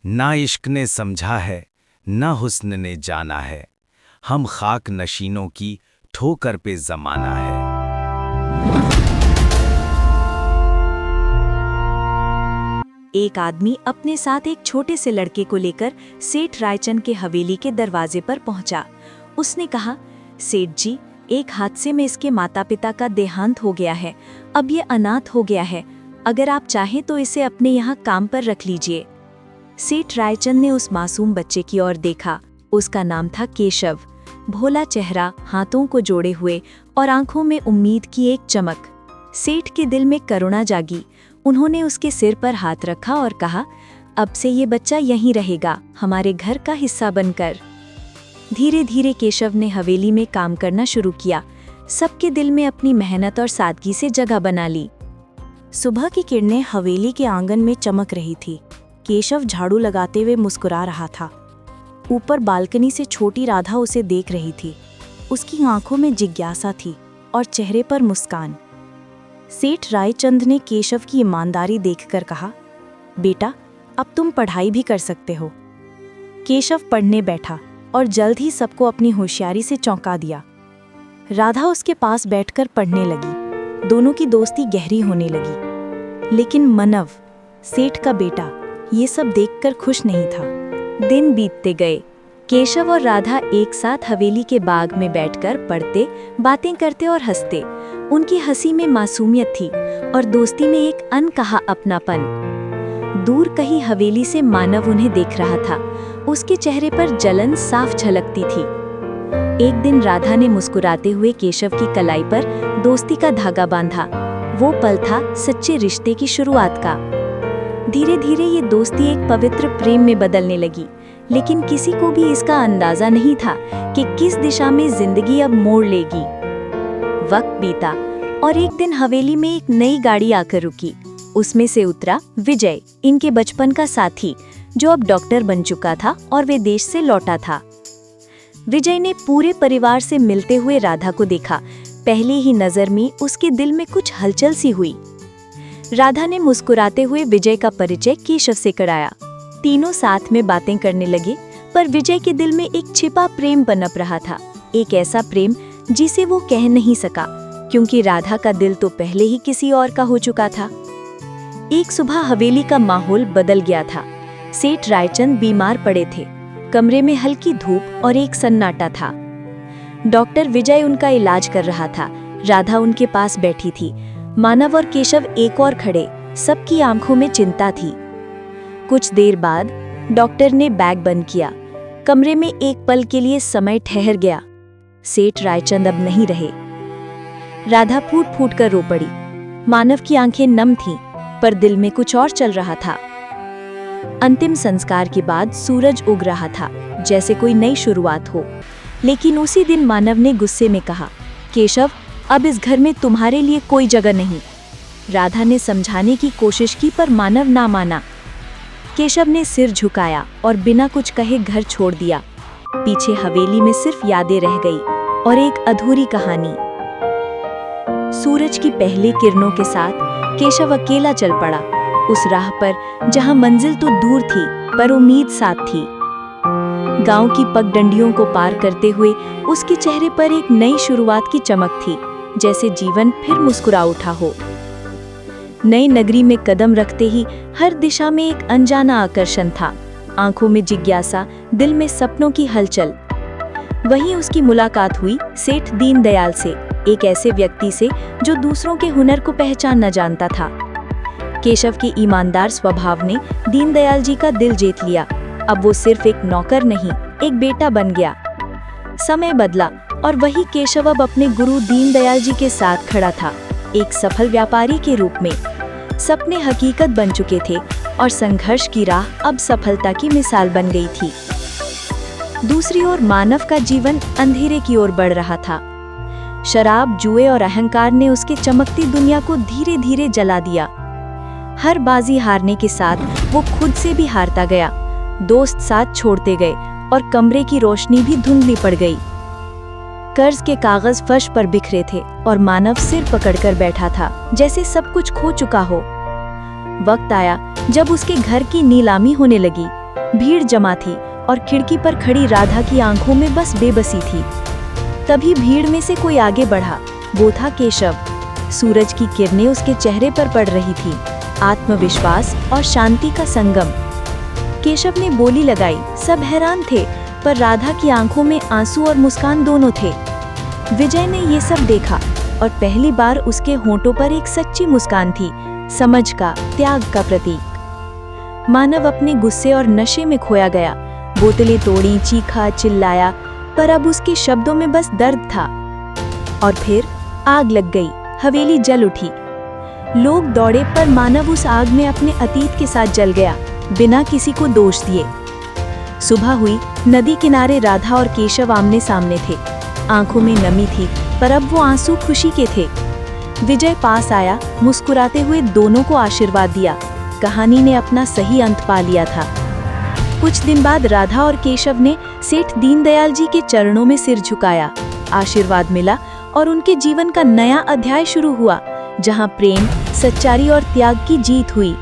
ना इश्क ने समझा है, ना हुस्न ने जाना है, हम खाक नशीनों की ठोकर पे ज़माना है। एक आदमी अपने साथ एक छोटे से लड़के को लेकर सेठ रायचंद के हवेली के दरवाजे पर पहुंचा। उसने कहा, सेठ जी, एक हादसे में इसके माता पिता का देहांत हो गया है। अब ये अनाथ हो गया है। अगर आप चाहें तो इसे अपने यहाँ काम पर रख लीजिए। सेठ रायचंद ने उस मासूम बच्चे की ओर देखा। उसका नाम था केशव। भोला चेहरा, हाथों को जोड़े हुए और आंखों में उम्मीद की एक चमक। सेठ के दिल में करुणा जागी। उन्होंने उसके सिर पर हाथ रखा और कहा, अब से ये बच्चा यहीं रहेगा, हमारे घर का हिस्सा बनकर। धीरे धीरे केशव ने हवेली में काम करना शुरू किया। सबके दिल में अपनी मेहनत और सादगी से जगह बना ली। सुबह की किरणें हवेली के आंगन में चमक रही थी। केशव झाड़ू लगाते हुए मुस्कुरा रहा था। ऊपर बालकनी से छोटी राधा उसे देख रही थी। उसकी आंखों में जिज्ञासा थी और चेहरे पर मुस्कान। सेठ रायचंद ने केशव की ईमानदारी देखकर कहा, बेटा, अब तुम पढ़ाई भी कर सकते हो। केशव पढ़ने बैठा और जल्द ही सबको अपनी होशियारी से चौंका दिया। राधा उसके पास बैठकर पढ़ने लगी। दोनों की दोस्ती गहरी होने लगी। लेकिन मनव, सेठ का बेटा, ये सब देखकर खुश नहीं था। दिन बीतते गए। केशव और राधा एक साथ हवेली के बाग में बैठकर पढ़ते, बातें करते और हंसते। उनकी हंसी में मासूमियत थी और दोस्ती में एक अनकहा अपनापन। दूर कहीं हवेली से मानव उन्हें देख रहा था। उसके चेहरे पर जलन साफ झलकती थी। एक दिन राधा ने मुस्कुराते हुए केशव की कलाई पर दोस्ती का धागा बांधा। वो पल था सच्चे रिश्ते की शुरुआत का। धीरे धीरे ये दोस्ती एक पवित्र प्रेम में बदलने लगी, लेकिन किसी को भी इसका अंदाजा नहीं था कि किस दिशा में जिंदगी अब मोड़ लेगी। वक्त बीता और एक दिन हवेली में एक नई गाड़ी आकर रुकी। उसमें से उतरा विजय, इनके बचपन का साथी, जो अब डॉक्टर बन चुका था और वे देश से लौटा था। विजय ने पूरे परिवार से मिलते हुए राधा को देखा। पहली ही नजर में उसके दिल में कुछ हलचल सी हुई। राधा ने मुस्कुराते हुए विजय का परिचय केशव से कराया। तीनों साथ में बातें करने लगे, पर विजय के दिल में एक छिपा प्रेम पनप रहा था। एक ऐसा प्रेम जिसे वो कह नहीं सका, क्योंकि राधा का दिल तो पहले ही किसी और का हो चुका था। एक सुबह हवेली का माहौल बदल गया था। सेठ रायचंद बीमार पड़े थे। कमरे में हल्की धूप और एक सन्नाटा था। डॉक्टर विजय उनका इलाज कर रहा था। राधा उनके पास बैठी थी। मानव और केशव एक और खड़े। सबकी आंखों में चिंता थी। कुछ देर बाद डॉक्टर ने बैग बंद किया। कमरे में एक पल के लिए समय ठहर गया। सेठ रायचंद अब नहीं रहे। राधा फूट फूट कर रो पड़ी। मानव की आंखें नम थीं, पर दिल में कुछ और चल रहा था। अंतिम संस्कार के बाद सूरज उग रहा था, जैसे कोई नई शुरुआत हो। लेकिन उसी दिन मानव ने गुस्से में कहा, केशव, अब इस घर में तुम्हारे लिए कोई जगह नहीं। राधा ने समझाने की कोशिश की, पर मानव ना माना। केशव ने सिर झुकाया और बिना कुछ कहे घर छोड़ दिया। पीछे हवेली में सिर्फ यादें रह गई और एक अधूरी कहानी। सूरज की पहली किरणों के साथ केशव अकेला चल पड़ा, उस राह पर जहां मंजिल तो दूर थी, पर उम्मीद साथ थी। गांव की पगडंडियों को पार करते हुए उसके चेहरे पर एक नई शुरुआत की चमक थी, जैसे जीवन फिर मुस्कुरा उठा हो। नई नगरी में कदम रखते ही हर दिशा में एक अनजाना आकर्षण था। आंखों में जिज्ञासा, दिल में सपनों की हलचल। वहीं उसकी मुलाकात हुई सेठ दीनदयाल से, एक ऐसे व्यक्ति से जो दूसरों के हुनर को पहचानना जानता था। केशव के ईमानदार स्वभाव ने दीनदयाल जी का दिल जीत लिया। अब वो सिर्फ एक नौकर नहीं, एक बेटा बन गया। समय बदला और वही केशव अब अपने गुरु दीनदयाल जी के साथ खड़ा था, एक सफल व्यापारी के रूप में। सपने हकीकत बन चुके थे और संघर्ष की राह अब सफलता की मिसाल बन गई थी। दूसरी ओर मानव का जीवन अंधेरे की ओर बढ़ रहा था। शराब, जुए और अहंकार ने उसके चमकती दुनिया को धीरे धीरे जला दिया। हर बाजी हारने के साथ वो खुद से भी हारता गया। दोस्त साथ छोड़ते गए और कमरे की रोशनी भी धुंधली पड़ गई। कर्ज के कागज फर्श पर बिखरे थे और मानव सिर पकड़कर बैठा था, जैसे सब कुछ खो चुका हो। वक्त आया जब उसके घर की नीलामी होने लगी। भीड़ जमा थी और खिड़की पर खड़ी राधा की आंखों में बस बेबसी थी। तभी भीड़ में से कोई आगे बढ़ा। वो था केशव। सूरज की किरणें उसके चेहरे पर पड़ रही थी, आत्मविश्वास और शांति का संगम। केशव ने बोली लगाई। सब हैरान थे, पर राधा की आंखों में आंसू और मुस्कान दोनों थे। विजय ने ये सब देखा और पहली बार उसके होंठों पर एक सच्ची मुस्कान थी, समझ का, त्याग का प्रतीक। मानव अपने गुस्से और नशे में खोया गया। बोतलें तोड़ी, चीखा, चिल्लाया, पर अब उसके शब्दों में बस दर्द था। और फिर आग लग गई, हवेली जल उठी। लोग दौड़े, पर मानव उस आग में अपने अतीत के साथ जल गया, बिना किसी को दोष दिए। सुबह हुई। नदी किनारे राधा और केशव आमने सामने थे। आंखों में नमी थी, पर अब वो आंसू खुशी के थे। विजय पास आया, मुस्कुराते हुए दोनों को आशीर्वाद दिया। कहानी ने अपना सही अंत पा लिया था। कुछ दिन बाद राधा और केशव ने सेठ दीनदयाल जी के चरणों में सिर झुकाया। आशीर्वाद मिला और उनके जीवन का नया अध्याय शुरू हुआ, जहां प्रेम, सच्चाई और त्याग की जीत हुई।